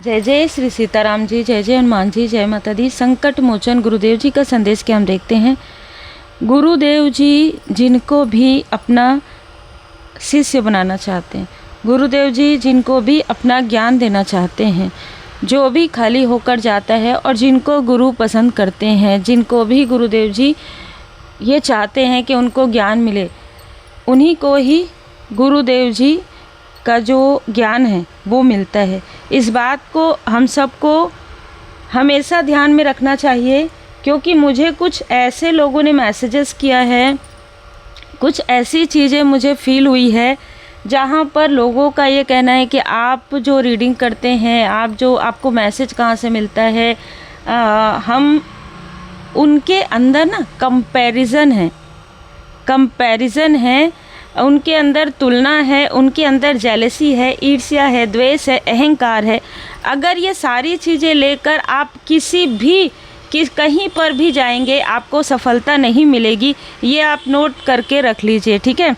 जय जय श्री सीताराम जी, जय जय हनुमान जी, जय माता दी। संकट मोचन गुरुदेव जी का संदेश के हम देखते हैं। गुरुदेव जी जिनको भी अपना शिष्य बनाना चाहते हैं, गुरुदेव जी जिनको भी अपना ज्ञान देना चाहते हैं, जो भी खाली होकर जाता है और जिनको गुरु पसंद करते हैं, जिनको भी गुरुदेव जी ये चाहते हैं कि उनको ज्ञान मिले, उन्हीं को ही गुरुदेव जी का जो ज्ञान है वो मिलता है। इस बात को हम सबको हमेशा ध्यान में रखना चाहिए, क्योंकि मुझे कुछ ऐसे लोगों ने मैसेजेस किया है, कुछ ऐसी चीज़ें मुझे फील हुई है जहाँ पर लोगों का ये कहना है कि आप जो रीडिंग करते हैं, आपको मैसेज कहाँ से मिलता है, हम उनके अंदर ना कंपैरिजन है, उनके अंदर तुलना है, उनके अंदर जेलसी है, ईर्ष्या है, द्वेष है, अहंकार है। अगर ये सारी चीज़ें लेकर आप कहीं पर भी जाएंगे, आपको सफलता नहीं मिलेगी। ये आप नोट करके रख लीजिए, ठीक है।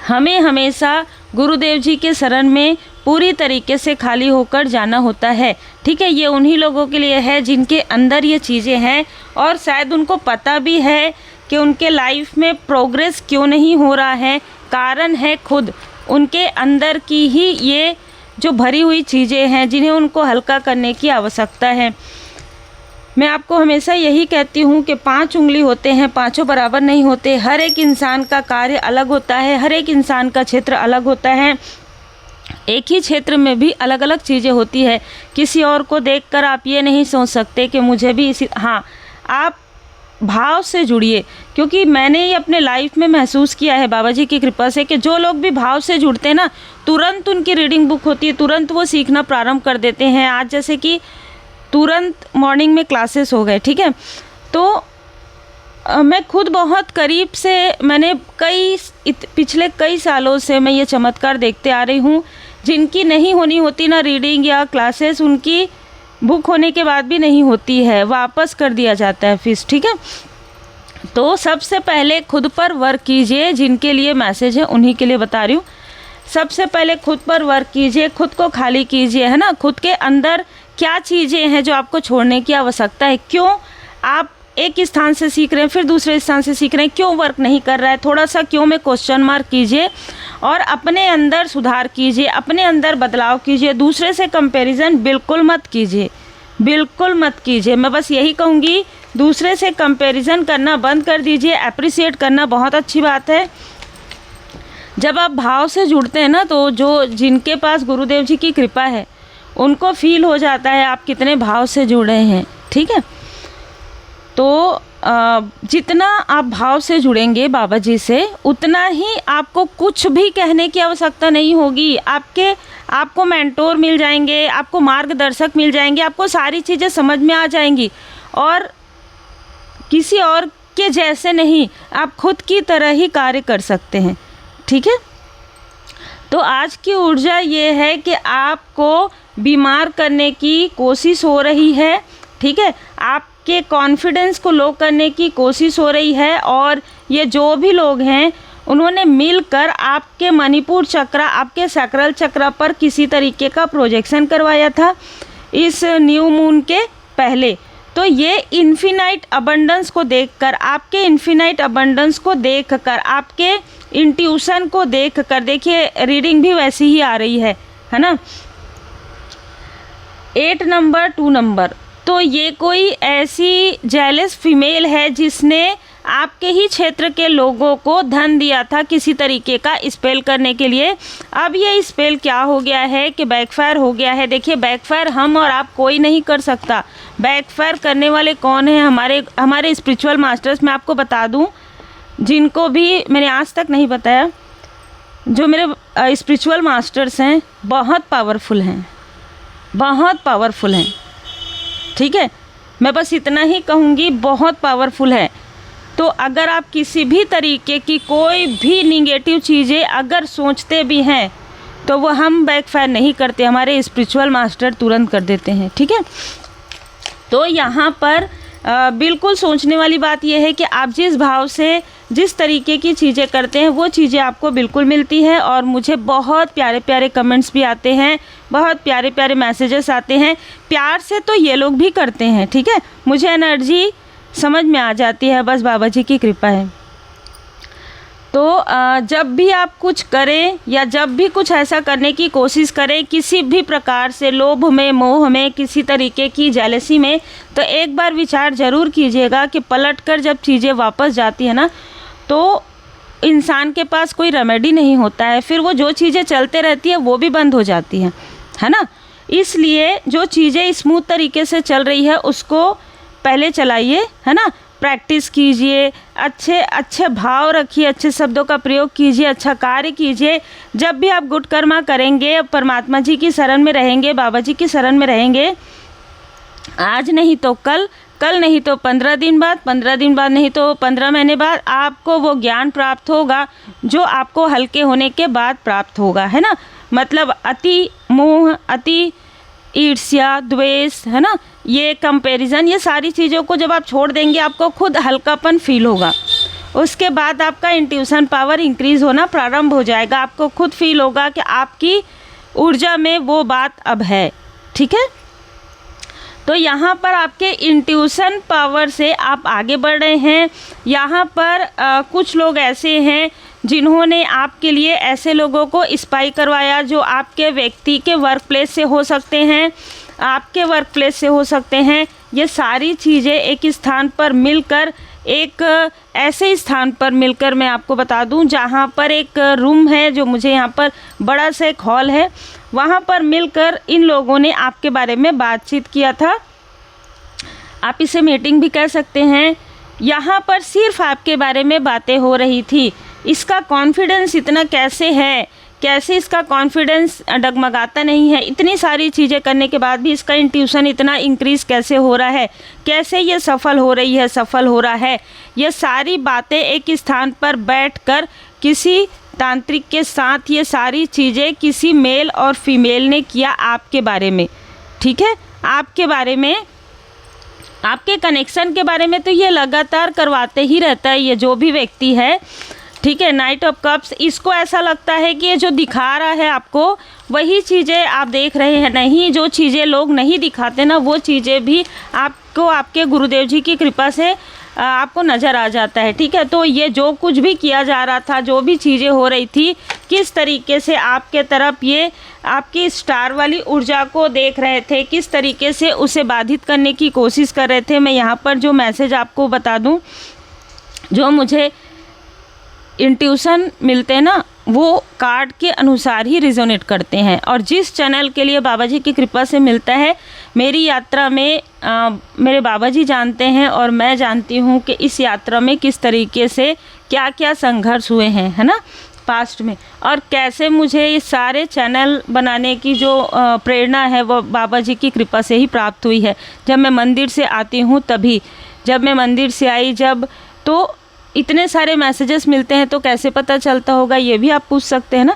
हमें हमेशा गुरुदेव जी के शरण में पूरी तरीके से खाली होकर जाना होता है, ठीक है। ये उन्हीं लोगों के लिए है जिनके अंदर ये चीज़ें हैं और शायद उनको पता भी है कि उनके लाइफ में प्रोग्रेस क्यों नहीं हो रहा है। कारण है खुद उनके अंदर की ही ये जो भरी हुई चीज़ें हैं, जिन्हें उनको हल्का करने की आवश्यकता है। मैं आपको हमेशा यही कहती हूँ कि 5 उंगली होते हैं, पांचों बराबर नहीं होते। हर एक इंसान का कार्य अलग होता है, हर एक इंसान का क्षेत्र अलग होता है। एक ही क्षेत्र में भी अलग अलग चीज़ें होती है। किसी और को देखकर आप ये नहीं सोच सकते कि मुझे भी आप भाव से जुड़िए, क्योंकि मैंने ये अपने लाइफ में महसूस किया है बाबा जी की कृपा से कि जो लोग भी भाव से जुड़ते हैं ना, तुरंत उनकी रीडिंग बुक होती है, तुरंत वो सीखना प्रारंभ कर देते हैं। आज जैसे कि तुरंत मॉर्निंग में क्लासेस हो गए, ठीक है। तो मैं खुद बहुत करीब से पिछले कई सालों से मैं ये चमत्कार देखते आ रही हूँ। जिनकी नहीं होनी होती ना रीडिंग या क्लासेस, उनकी बुक होने के बाद भी नहीं होती है, वापस कर दिया जाता है फीस, ठीक है। तो सबसे पहले खुद पर वर्क कीजिए। जिनके लिए मैसेज है उन्हीं के लिए बता रही हूँ। सबसे पहले खुद पर वर्क कीजिए, खुद को खाली कीजिए, है ना। खुद के अंदर क्या चीज़ें हैं जो आपको छोड़ने की आवश्यकता है। क्यों आप एक स्थान से सीख रहे हैं फिर दूसरे स्थान से सीख रहे हैं, क्यों वर्क नहीं कर रहा है, थोड़ा सा क्यों में क्वेश्चन मार्क कीजिए और अपने अंदर सुधार कीजिए, अपने अंदर बदलाव कीजिए। दूसरे से कंपैरिजन बिल्कुल मत कीजिए, बिल्कुल मत कीजिए। मैं बस यही कहूँगी, दूसरे से कंपैरिजन करना बंद कर दीजिए। अप्रिशिएट करना बहुत अच्छी बात है। जब आप भाव से जुड़ते हैं ना, तो जिनके पास गुरुदेव जी की कृपा है उनको फील हो जाता है आप कितने भाव से जुड़े हैं, ठीक है। तो जितना आप भाव से जुड़ेंगे बाबा जी से, उतना ही आपको कुछ भी कहने की आवश्यकता नहीं होगी। आपको मेंटोर मिल जाएंगे, आपको मार्गदर्शक मिल जाएंगे, आपको सारी चीज़ें समझ में आ जाएंगी और किसी और के जैसे नहीं, आप खुद की तरह ही कार्य कर सकते हैं, ठीक है। तो आज की ऊर्जा ये है कि आपको बीमार करने की कोशिश हो रही है, ठीक है। आपके कॉन्फिडेंस को लो करने की कोशिश हो रही है और ये जो भी लोग हैं उन्होंने मिलकर आपके मणिपुर चक्र, आपके सैक्रल चक्र पर किसी तरीके का प्रोजेक्शन करवाया था इस न्यू मून के पहले। तो ये इन्फिनाइट अबंडेंस को देखकर, आपके इन्फिनाइट अबंडेंस को देखकर, आपके इंट्यूशन को देखकर, देखिए रीडिंग भी वैसी ही आ रही है ना। 8 नंबर 2 नंबर, तो ये कोई ऐसी जेलस फीमेल है जिसने आपके ही क्षेत्र के लोगों को धन दिया था किसी तरीके का स्पेल करने के लिए। अब ये स्पेल क्या हो गया है कि बैकफायर हो गया है। देखिए बैकफायर हम और आप कोई नहीं कर सकता। बैकफायर करने वाले कौन हैं? हमारे स्पिरिचुअल मास्टर्स। मैं आपको बता दूं, जिनको भी मैंने आज तक नहीं बताया, जो मेरे स्पिरिचुअल मास्टर्स हैं बहुत पावरफुल हैं, बहुत पावरफुल हैं, ठीक है। मैं बस इतना ही कहूँगी, बहुत पावरफुल है। तो अगर आप किसी भी तरीके की कोई भी निगेटिव चीज़ें अगर सोचते भी हैं तो वो हम बैकफायर नहीं करते, हमारे स्पिरिचुअल मास्टर तुरंत कर देते हैं, ठीक है। तो यहाँ पर बिल्कुल सोचने वाली बात यह है कि आप जिस भाव से जिस तरीके की चीज़ें करते हैं वो चीज़ें आपको बिल्कुल मिलती है। और मुझे बहुत प्यारे प्यारे कमेंट्स भी आते हैं, बहुत प्यारे प्यारे मैसेजेस आते हैं। प्यार से तो ये लोग भी करते हैं, ठीक है, मुझे एनर्जी समझ में आ जाती है, बस बाबा जी की कृपा है। तो जब भी आप कुछ करें या जब भी कुछ ऐसा करने की कोशिश करें, किसी भी प्रकार से लोभ में, मोह में, किसी तरीके की जेलसी में, तो एक बार विचार ज़रूर कीजिएगा कि पलटकर जब चीज़ें वापस जाती है ना, तो इंसान के पास कोई रेमेडी नहीं होता है, फिर वो जो चीज़ें चलते रहती है वो भी बंद हो जाती है ना। इसलिए जो चीज़ें स्मूथ तरीके से चल रही है उसको पहले चलाइए, है ना, प्रैक्टिस कीजिए, अच्छे अच्छे भाव रखिए, अच्छे शब्दों का प्रयोग कीजिए, अच्छा कार्य कीजिए। जब भी आप गुड कर्मा करेंगे, परमात्मा जी की शरण में रहेंगे, बाबा जी की शरण में रहेंगे, आज नहीं तो कल, कल नहीं तो 15 दिन बाद, 15 दिन बाद नहीं तो 15 महीने बाद आपको वो ज्ञान प्राप्त होगा जो आपको हल्के होने के बाद प्राप्त होगा, है ना। मतलब अति मोह, अति ईर्ष्या, द्वेष, है ना, ये कंपैरिजन, ये सारी चीज़ों को जब आप छोड़ देंगे आपको खुद हल्कापन फील होगा। उसके बाद आपका इंट्यूशन पावर इंक्रीज़ होना प्रारंभ हो जाएगा, आपको खुद फील होगा कि आपकी ऊर्जा में वो बात अब है, ठीक है। तो यहाँ पर आपके इंट्यूशन पावर से आप आगे बढ़ रहे हैं। यहाँ पर कुछ लोग ऐसे हैं जिन्होंने आपके लिए ऐसे लोगों को स्पाई करवाया जो आपके व्यक्ति के वर्क प्लेस से हो सकते हैं, आपके वर्क प्लेस से हो सकते हैं। ये सारी चीज़ें एक स्थान पर मिलकर, एक ऐसे स्थान पर मिलकर, मैं आपको बता दूं जहाँ पर एक रूम है, जो मुझे यहाँ पर बड़ा सा एक हॉल है, वहाँ पर मिलकर इन लोगों ने आपके बारे में बातचीत किया था। आप इसे मीटिंग भी कह सकते हैं। यहाँ पर सिर्फ आपके बारे में बातें हो रही थी। इसका कॉन्फिडेंस इतना कैसे है, कैसे इसका कॉन्फिडेंस डगमगाता नहीं है, इतनी सारी चीज़ें करने के बाद भी इसका इंट्यूशन इतना इंक्रीज़ कैसे हो रहा है, कैसे ये सफल हो रही है, सफल हो रहा है। ये सारी बातें एक स्थान पर बैठकर किसी तांत्रिक के साथ, ये सारी चीज़ें किसी मेल और फीमेल ने किया आपके बारे में, ठीक है, आपके बारे में, आपके कनेक्शन के बारे में। तो ये लगातार करवाते ही रहता है ये जो भी व्यक्ति है, ठीक है। नाइट ऑफ कप्स, इसको ऐसा लगता है कि ये जो दिखा रहा है आपको वही चीज़ें आप देख रहे हैं। नहीं, जो चीज़ें लोग नहीं दिखाते ना, वो चीज़ें भी आपको आपके गुरुदेव जी की कृपा से आपको नज़र आ जाता है, ठीक है। तो ये जो कुछ भी किया जा रहा था, जो भी चीज़ें हो रही थी, किस तरीके से आपके तरफ ये आपकी स्टार वाली ऊर्जा को देख रहे थे, किस तरीके से उसे बाधित करने की कोशिश कर रहे थे। मैं यहाँ पर जो मैसेज आपको बता दूँ, जो मुझे इंट्यूशन मिलते हैं ना, वो कार्ड के अनुसार ही रिजोनेट करते हैं। और जिस चैनल के लिए बाबा जी की कृपा से मिलता है, मेरी यात्रा में मेरे बाबा जी जानते हैं और मैं जानती हूँ कि इस यात्रा में किस तरीके से क्या क्या संघर्ष हुए हैं, है ना, पास्ट में, और कैसे मुझे ये सारे चैनल बनाने की जो प्रेरणा है वो बाबा जी की कृपा से ही प्राप्त हुई है। जब मैं मंदिर से आती हूँ तभी, जब मैं मंदिर से आई, जब तो इतने सारे मैसेजेस मिलते हैं तो कैसे पता चलता होगा, ये भी आप पूछ सकते हैं ना।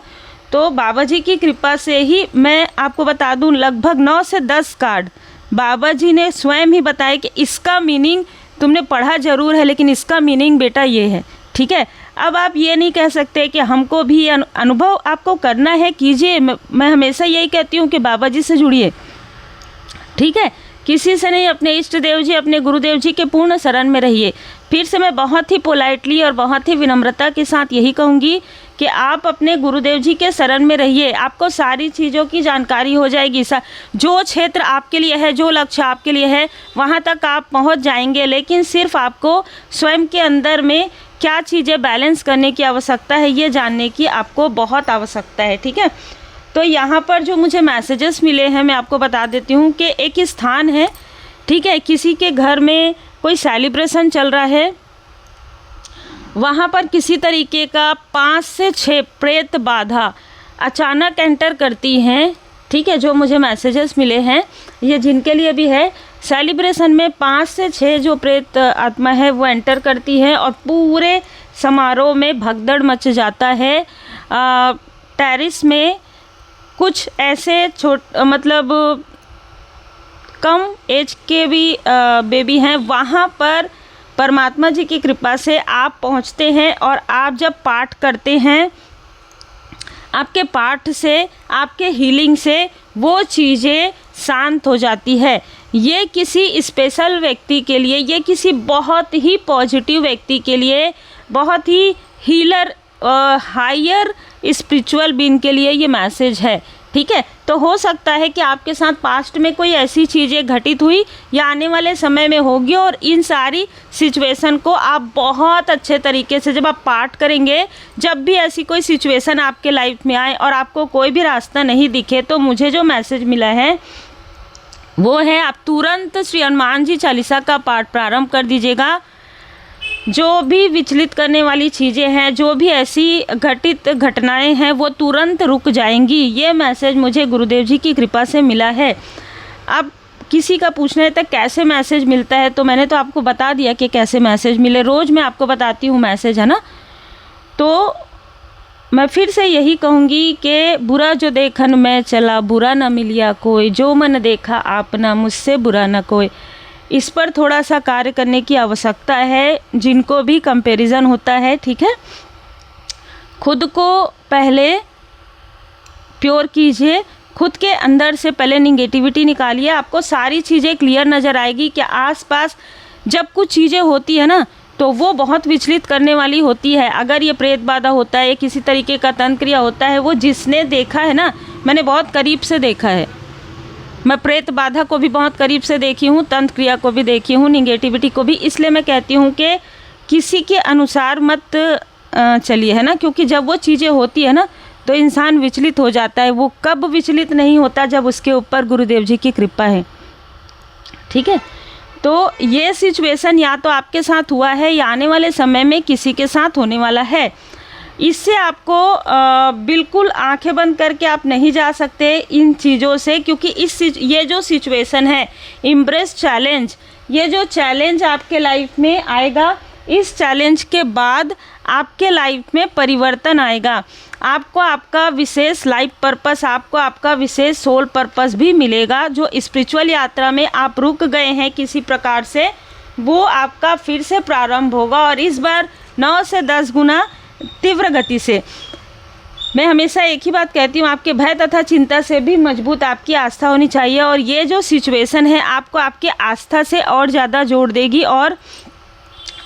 तो बाबा जी की कृपा से ही, मैं आपको बता दूं, लगभग 9 से 10 कार्ड बाबा जी ने स्वयं ही बताया कि इसका मीनिंग तुमने पढ़ा ज़रूर है, लेकिन इसका मीनिंग बेटा ये है, ठीक है। अब आप ये नहीं कह सकते कि हमको भी अनुभव आपको करना है, कीजिए। मैं हमेशा यही कहती हूँ कि बाबा जी से जुड़िए, ठीक है, किसी से नहीं, अपने इष्ट देव जी, अपने गुरुदेव जी के पूर्ण शरण में रहिए। फिर से मैं बहुत ही पोलाइटली और बहुत ही विनम्रता के साथ यही कहूँगी कि आप अपने गुरुदेव जी के शरण में रहिए, आपको सारी चीज़ों की जानकारी हो जाएगी। जो क्षेत्र आपके लिए है, जो लक्ष्य आपके लिए है, वहाँ तक आप पहुँच जाएंगे। लेकिन सिर्फ आपको स्वयं के अंदर में क्या चीज़ें बैलेंस करने की आवश्यकता है, ये जानने की आपको बहुत आवश्यकता है, ठीक है। तो यहाँ पर जो मुझे मैसेजेस मिले हैं, मैं आपको बता देती हूँ कि एक स्थान है, ठीक है, किसी के घर में कोई सेलिब्रेशन चल रहा है, वहाँ पर किसी तरीके का 5 से 6 प्रेत बाधा अचानक एंटर करती हैं, ठीक है। जो मुझे मैसेजेस मिले हैं, ये जिनके लिए भी है, सेलिब्रेशन में 5 से 6 जो प्रेत आत्मा है वो एंटर करती है और पूरे समारोह में भगदड़ मच जाता है। टेरिस में कुछ ऐसे मतलब कम एज के भी बेबी हैं, वहाँ पर परमात्मा जी की कृपा से आप पहुंचते हैं और आप जब पाठ करते हैं, आपके पाठ से, आपके हीलिंग से वो चीज़ें शांत हो जाती है। ये किसी स्पेशल व्यक्ति के लिए, ये किसी बहुत ही पॉजिटिव व्यक्ति के लिए, बहुत ही हीलर हायर स्पिरिचुअल बीइंग के लिए ये मैसेज है, ठीक है। तो हो सकता है कि आपके साथ पास्ट में कोई ऐसी चीज़ें घटित हुई या आने वाले समय में होगी, और इन सारी सिचुएशन को आप बहुत अच्छे तरीके से जब आप पाठ करेंगे, जब भी ऐसी कोई सिचुएशन आपके लाइफ में आए और आपको कोई भी रास्ता नहीं दिखे, तो मुझे जो मैसेज मिला है वो है आप तुरंत श्री हनुमान जी चालीसा का पाठ प्रारंभ कर दीजिएगा। जो भी विचलित करने वाली चीज़ें हैं, जो भी ऐसी घटित घटनाएं हैं, वो तुरंत रुक जाएंगी। ये मैसेज मुझे गुरुदेव जी की कृपा से मिला है। अब किसी का पूछना है तो कैसे मैसेज मिलता है, तो मैंने तो आपको बता दिया कि कैसे मैसेज मिले, रोज़ मैं आपको बताती हूँ मैसेज, है ना। तो मैं फिर से यही कहूँगी कि बुरा जो देखन में चला, बुरा न मिलिया कोई, जो मन देखा आपना, मुझसे बुरा न कोई। इस पर थोड़ा सा कार्य करने की आवश्यकता है, जिनको भी कंपैरिजन होता है, ठीक है। खुद को पहले प्योर कीजिए, खुद के अंदर से पहले निगेटिविटी निकालिए, आपको सारी चीज़ें क्लियर नज़र आएगी कि आसपास जब कुछ चीज़ें होती है ना, तो वो बहुत विचलित करने वाली होती है। अगर ये प्रेत बाधा होता है, किसी तरीके का तंत्र क्रिया होता है, वो जिसने देखा है ना, मैंने बहुत करीब से देखा है, मैं प्रेत बाधा को भी बहुत करीब से देखी हूँ, तंत्र क्रिया को भी देखी हूँ, निगेटिविटी को भी। इसलिए मैं कहती हूँ कि किसी के अनुसार मत चलिए, है ना, क्योंकि जब वो चीज़ें होती है ना, तो इंसान विचलित हो जाता है। वो कब विचलित नहीं होता, जब उसके ऊपर गुरुदेव जी की कृपा है, ठीक है। तो ये सिचुएशन या तो आपके साथ हुआ है या आने वाले समय में किसी के साथ होने वाला है। इससे आपको बिल्कुल आंखें बंद करके आप नहीं जा सकते इन चीज़ों से, क्योंकि ये जो सिचुएशन है, एम्ब्रेस चैलेंज, ये जो चैलेंज आपके लाइफ में आएगा, इस चैलेंज के बाद आपके लाइफ में परिवर्तन आएगा। आपको आपका विशेष लाइफ पर्पस, आपको आपका विशेष सोल पर्पस भी मिलेगा। जो स्पिरिचुअल यात्रा में आप रुक गए हैं किसी प्रकार से, वो आपका फिर से प्रारंभ होगा, और इस बार 9 से 10 गुना तीव्र गति से। मैं हमेशा एक ही बात कहती हूँ, आपके भय तथा चिंता से भी मजबूत आपकी आस्था होनी चाहिए, और ये जो सिचुएशन है आपको आपकी आस्था से और ज़्यादा जोड़ देगी, और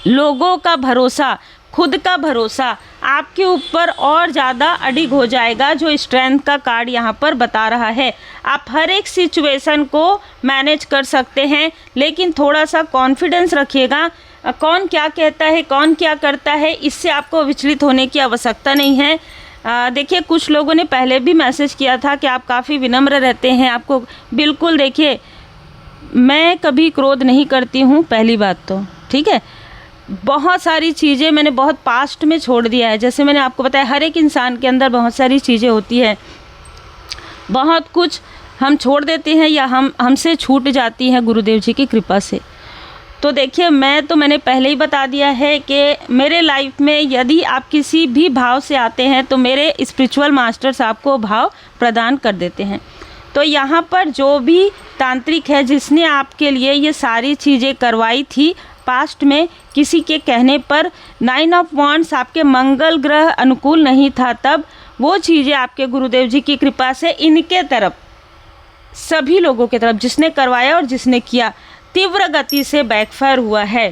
लोगों का भरोसा, खुद का भरोसा आपके ऊपर और ज़्यादा अडिग हो जाएगा, जो स्ट्रेंथ का कार्ड यहाँ पर बता रहा है। आप हर एक सिचुएशन को मैनेज कर सकते हैं, लेकिन थोड़ा सा कॉन्फिडेंस रखिएगा। कौन क्या कहता है, कौन क्या करता है, इससे आपको विचलित होने की आवश्यकता नहीं है। देखिए, कुछ लोगों ने पहले भी मैसेज किया था कि आप काफ़ी विनम्र रहते हैं, आपको बिल्कुल, देखिए मैं कभी क्रोध नहीं करती हूँ, पहली बात तो, ठीक है। बहुत सारी चीज़ें मैंने बहुत पास्ट में छोड़ दिया है। जैसे मैंने आपको बताया, हर एक इंसान के अंदर बहुत सारी चीज़ें होती है, बहुत कुछ हम छोड़ देते हैं या हमसे छूट जाती हैं गुरुदेव जी की कृपा से। तो देखिए, मैंने पहले ही बता दिया है कि मेरे लाइफ में यदि आप किसी भी भाव से आते हैं, तो मेरे स्पिरिचुअल मास्टर्स आपको भाव प्रदान कर देते हैं। तो यहाँ पर जो भी तांत्रिक है, जिसने आपके लिए ये सारी चीज़ें करवाई थी पास्ट में, किसी के कहने पर 9 ऑफ वॉन्ड्स, आपके मंगल ग्रह अनुकूल नहीं था, तब वो चीज़ें आपके गुरुदेव जी की कृपा से इनके तरफ, सभी लोगों के तरफ, जिसने करवाया और जिसने किया, तीव्र गति से बैकफायर हुआ है,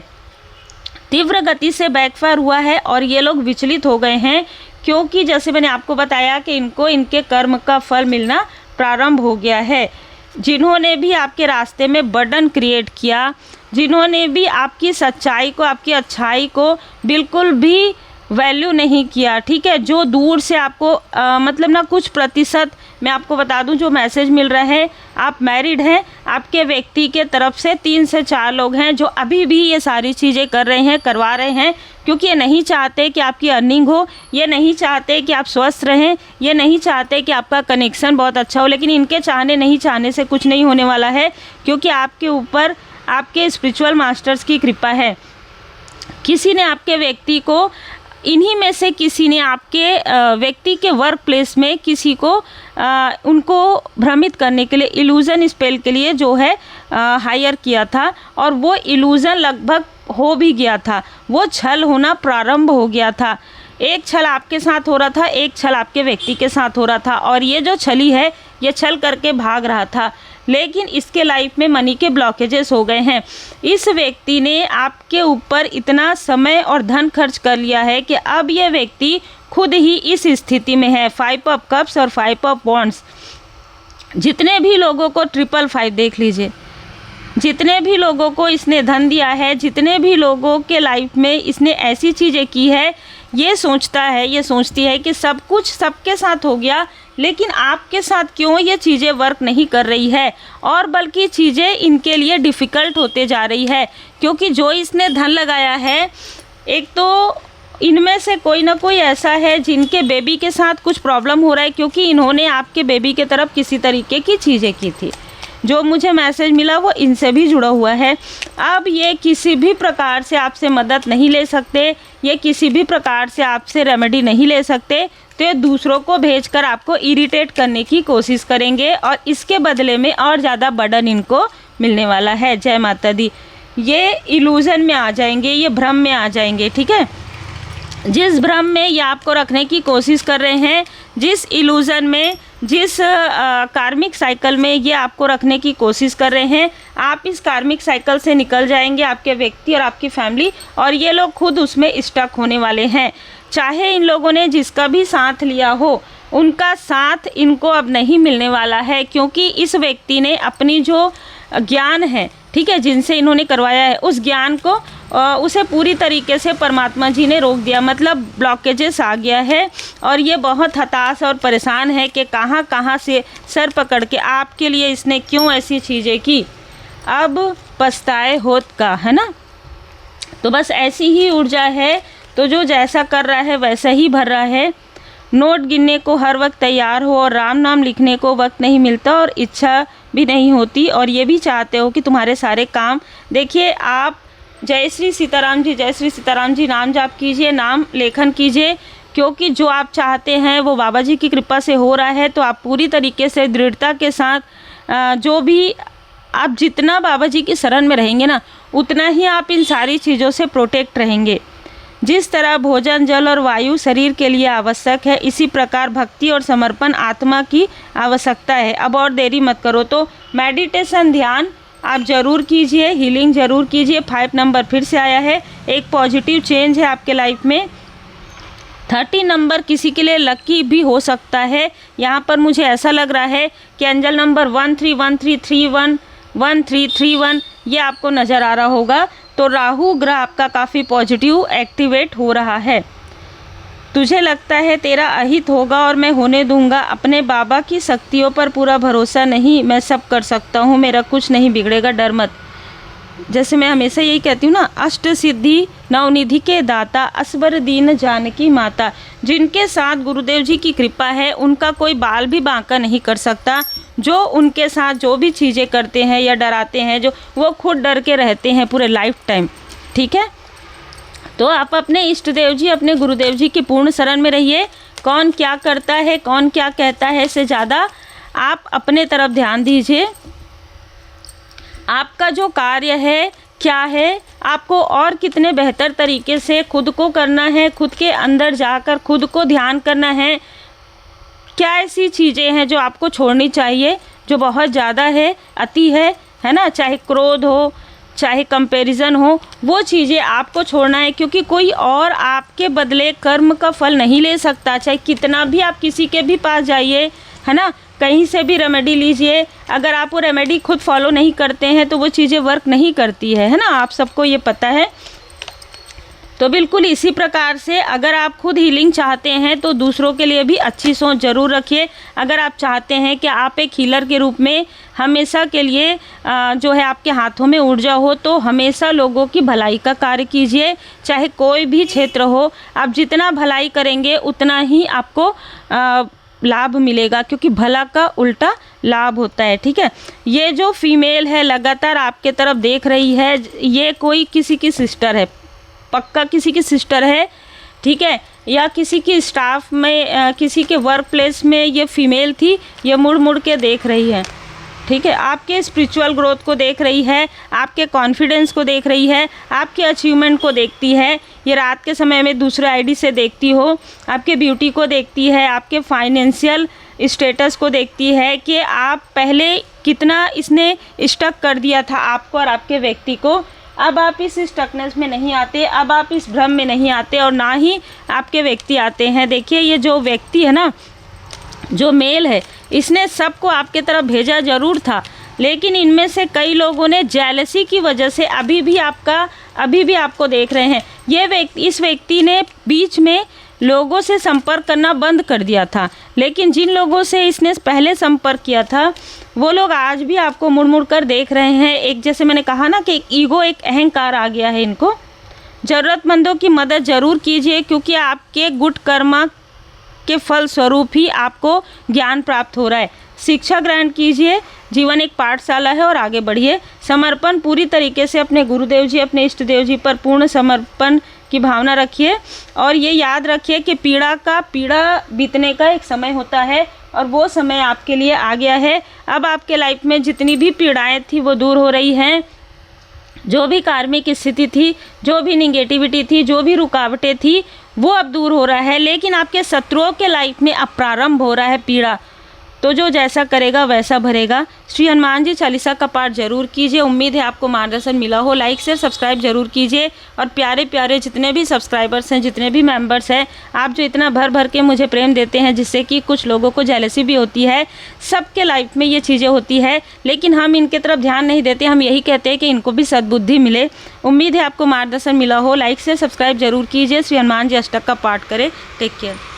तीव्र गति से बैकफायर हुआ है। और ये लोग विचलित हो गए हैं, क्योंकि जैसे मैंने आपको बताया कि इनको इनके कर्म का फल मिलना प्रारंभ हो गया है। जिन्होंने भी आपके रास्ते में बर्डन क्रिएट किया, जिन्होंने भी आपकी सच्चाई को, आपकी अच्छाई को बिल्कुल भी वैल्यू नहीं किया, ठीक है, जो दूर से आपको मतलब ना कुछ प्रतिशत, मैं आपको बता दूं, जो मैसेज मिल रहा है, आप मैरिड हैं, आपके व्यक्ति के तरफ से 3 से 4 लोग हैं जो अभी भी ये सारी चीज़ें कर रहे हैं, करवा रहे हैं, क्योंकि ये नहीं चाहते कि आपकी अर्निंग हो, ये नहीं चाहते कि आप स्वस्थ रहें, ये नहीं चाहते कि आपका कनेक्शन बहुत अच्छा हो। लेकिन इनके चाहने नहीं चाहने से कुछ नहीं होने वाला है, क्योंकि आपके ऊपर आपके स्पिरिचुअल मास्टर्स की कृपा है। किसी ने आपके व्यक्ति को, इन्हीं में से किसी ने आपके व्यक्ति के वर्क प्लेस में किसी को उनको भ्रमित करने के लिए, इल्यूज़न स्पेल के लिए जो है हायर किया था, और वो इल्यूज़न लगभग हो भी गया था, वो छल होना प्रारंभ हो गया था। एक छल आपके साथ हो रहा था, एक छल आपके व्यक्ति के साथ हो रहा था, और ये जो छली है ये छल करके भाग रहा था, लेकिन इसके लाइफ में मनी के ब्लॉकेजेस हो गए हैं। इस व्यक्ति ने आपके ऊपर इतना समय और धन खर्च कर लिया है कि अब ये व्यक्ति खुद ही इस स्थिति में है। 5 ऑफ कप्स और 5 ऑफ वॉन्ड्स। जितने भी लोगों को 555 देख लीजिए, जितने भी लोगों को इसने धन दिया है, जितने भी लोगों के लाइफ में इसने ऐसी चीज़ें की है, ये सोचती है कि सब कुछ सबके साथ हो गया, लेकिन आपके साथ क्यों ये चीज़ें वर्क नहीं कर रही है, और बल्कि चीज़ें इनके लिए डिफ़िकल्ट होते जा रही है। क्योंकि जो इसने धन लगाया है, एक तो इनमें से कोई ना कोई ऐसा है जिनके बेबी के साथ कुछ प्रॉब्लम हो रहा है, क्योंकि इन्होंने आपके बेबी के तरफ किसी तरीके की चीज़ें की थी। जो मुझे मैसेज मिला वो इनसे भी जुड़ा हुआ है। अब ये किसी भी प्रकार से आपसे मदद नहीं ले सकते, ये किसी भी प्रकार से आपसे रेमेडी नहीं ले सकते, तो ये दूसरों को भेजकर आपको इरिटेट करने की कोशिश करेंगे, और इसके बदले में और ज़्यादा बर्डन इनको मिलने वाला है। जय माता दी। ये इल्यूज़न में आ जाएंगे, ये भ्रम में आ जाएंगे, ठीक है। जिस भ्रम में ये आपको रखने की कोशिश कर रहे हैं, जिस इल्यूज़न में, जिस कार्मिक साइकिल में ये आपको रखने की कोशिश कर रहे हैं, आप इस कार्मिक साइकिल से निकल जाएंगे, आपके व्यक्ति और आपकी फैमिली, और ये लोग खुद उसमें स्टक होने वाले हैं। चाहे इन लोगों ने जिसका भी साथ लिया हो, उनका साथ इनको अब नहीं मिलने वाला है, क्योंकि इस व्यक्ति ने अपनी जो ज्ञान है, ठीक है, जिनसे इन्होंने करवाया है, उस ज्ञान को उसे पूरी तरीके से परमात्मा जी ने रोक दिया। मतलब ब्लॉकेजेस आ गया है, और ये बहुत हताश और परेशान है कि कहाँ कहाँ से सर पकड़ के आपके लिए इसने क्यों ऐसी चीज़ें की, अब पछताए होत का, है ना। तो बस ऐसी ही ऊर्जा है, तो जो जैसा कर रहा है वैसा ही भर रहा है। नोट गिनने को हर वक्त तैयार हो, और राम नाम लिखने को वक्त नहीं मिलता, और इच्छा भी नहीं होती, और ये भी चाहते हो कि तुम्हारे सारे काम, देखिए आप जय श्री सीताराम जी, जय श्री सीताराम जी नाम जाप कीजिए, नाम लेखन कीजिए, क्योंकि जो आप चाहते हैं वो बाबा जी की कृपा से हो रहा है। तो आप पूरी तरीके से दृढ़ता के साथ जो भी आप जितना बाबा जी की शरण में रहेंगे ना, उतना ही आप इन सारी चीज़ों से प्रोटेक्ट रहेंगे। जिस तरह भोजन, जल और वायु शरीर के लिए आवश्यक है, इसी प्रकार भक्ति और समर्पण आत्मा की आवश्यकता है। अब और देरी मत करो, तो मेडिटेशन, ध्यान आप ज़रूर कीजिए, हीलिंग ज़रूर कीजिए। 5 नंबर फिर से आया है, एक पॉजिटिव चेंज है आपके लाइफ में। 30 नंबर किसी के लिए लकी भी हो सकता है। यहाँ पर मुझे ऐसा लग रहा है कि एंजल नंबर 131331 1331 ये आपको नज़र आ रहा होगा। तो राहु ग्रह आपका काफ़ी पॉजिटिव एक्टिवेट हो रहा है। तुझे लगता है तेरा अहित होगा और मैं होने दूंगा, अपने बाबा की शक्तियों पर पूरा भरोसा नहीं, मैं सब कर सकता हूँ, मेरा कुछ नहीं बिगड़ेगा, डर मत। जैसे मैं हमेशा यही कहती हूँ ना, अष्ट सिद्धि नवनिधि के दाता, असबर दीन जानकी माता। जिनके साथ गुरुदेव जी की कृपा है, उनका कोई बाल भी बांका नहीं कर सकता। जो उनके साथ जो भी चीज़ें करते हैं या डराते हैं, जो वो खुद डर के रहते हैं पूरे लाइफ टाइम, ठीक है। तो आप अपने इष्ट देव जी, अपने गुरुदेव जी की पूर्ण शरण में रहिए। कौन क्या करता है, कौन क्या कहता है, से ज़्यादा आप अपने तरफ ध्यान दीजिए। आपका जो कार्य है क्या है, आपको और कितने बेहतर तरीके से खुद को करना है, खुद के अंदर जाकर खुद को ध्यान करना है। क्या ऐसी चीज़ें हैं जो आपको छोड़नी चाहिए, जो बहुत ज़्यादा है, अति है ना, चाहे क्रोध हो, चाहे कंपैरिजन हो, वो चीज़ें आपको छोड़ना है। क्योंकि कोई और आपके बदले कर्म का फल नहीं ले सकता। चाहे कितना भी आप किसी के भी पास जाइए, है ना, कहीं से भी रेमेडी लीजिए, अगर आप वो रेमेडी खुद फॉलो नहीं करते हैं तो वो चीज़ें वर्क नहीं करती है ना, आप सबको ये पता है। तो बिल्कुल इसी प्रकार से अगर आप खुद हीलिंग चाहते हैं तो दूसरों के लिए भी अच्छी सोच ज़रूर रखिए। अगर आप चाहते हैं कि आप एक हीलर के रूप में हमेशा के लिए जो है आपके हाथों में ऊर्जा हो, तो हमेशा लोगों की भलाई का कार्य कीजिए, चाहे कोई भी क्षेत्र हो। आप जितना भलाई करेंगे उतना ही आपको लाभ मिलेगा, क्योंकि भला का उल्टा लाभ होता है, ठीक है। ये जो फीमेल है लगातार आपके तरफ देख रही है, ये कोई किसी की सिस्टर है, पक्का किसी की सिस्टर है, ठीक है, या किसी की स्टाफ में, किसी के वर्क प्लेस में ये फीमेल थी, ये मुड़ मुड़ के देख रही है, ठीक है, आपके स्पिरिचुअल ग्रोथ को देख रही है, आपके कॉन्फिडेंस को देख रही है, आपके अचीवमेंट को देखती है। ये रात के समय में दूसरे आईडी से देखती हो, आपके ब्यूटी को देखती है, आपके फाइनेंशियल स्टेटस को देखती है कि आप पहले कितना इसने स्टक कर दिया था आपको और आपके व्यक्ति को। अब आप इस स्टकनेस में नहीं आते, अब आप इस भ्रम में नहीं आते और ना ही आपके व्यक्ति आते हैं। देखिए ये जो व्यक्ति है ना, जो मेल है, इसने सबको आपके तरफ भेजा ज़रूर था, लेकिन इनमें से कई लोगों ने जेलसी की वजह से अभी भी आपको देख रहे हैं। इस व्यक्ति ने बीच में लोगों से संपर्क करना बंद कर दिया था, लेकिन जिन लोगों से इसने पहले संपर्क किया था वो लोग आज भी आपको मुड़ मुड़ कर देख रहे हैं। एक जैसे मैंने कहा ना कि एक ईगो, एक अहंकार आ गया है इनको। ज़रूरतमंदों की मदद ज़रूर कीजिए, क्योंकि आपके गुड कर्मा के फल स्वरूप ही आपको ज्ञान प्राप्त हो रहा है। शिक्षा ग्रहण कीजिए, जीवन एक पाठशाला है और आगे बढ़िए। समर्पण पूरी तरीके से अपने गुरुदेव जी, अपने इष्ट देव जी पर पूर्ण समर्पण की भावना रखिए और ये याद रखिए कि पीड़ा बीतने का एक समय होता है और वो समय आपके लिए आ गया है। अब आपके लाइफ में जितनी भी पीड़ाएं थी वो दूर हो रही हैं। जो भी कार्मिक स्थिति थी, जो भी निगेटिविटी थी, जो भी रुकावटें थी, वो अब दूर हो रहा है। लेकिन आपके शत्रुओं के लाइफ में अब प्रारंभ हो रहा है पीड़ा। तो जो जैसा करेगा वैसा भरेगा। श्री हनुमान जी चालीसा का पाठ जरूर कीजिए। उम्मीद है आपको मार्गदर्शन मिला हो। लाइक शेयर सब्सक्राइब जरूर कीजिए। और प्यारे प्यारे जितने भी सब्सक्राइबर्स हैं, जितने भी मेंबर्स हैं, आप जो इतना भर भर के मुझे प्रेम देते हैं, जिससे कि कुछ लोगों को जेलसी भी होती है। सबके लाइफ में ये चीज़ें होती है, लेकिन हम इनके तरफ ध्यान नहीं देते। हम यही कहते हैं कि इनको भी सद्बुद्धि मिले। उम्मीद है आपको मार्गदर्शन मिला हो। लाइक शेयर सब्सक्राइब जरूर कीजिए। श्री हनुमान जी अष्टक का पाठ करें। Take care.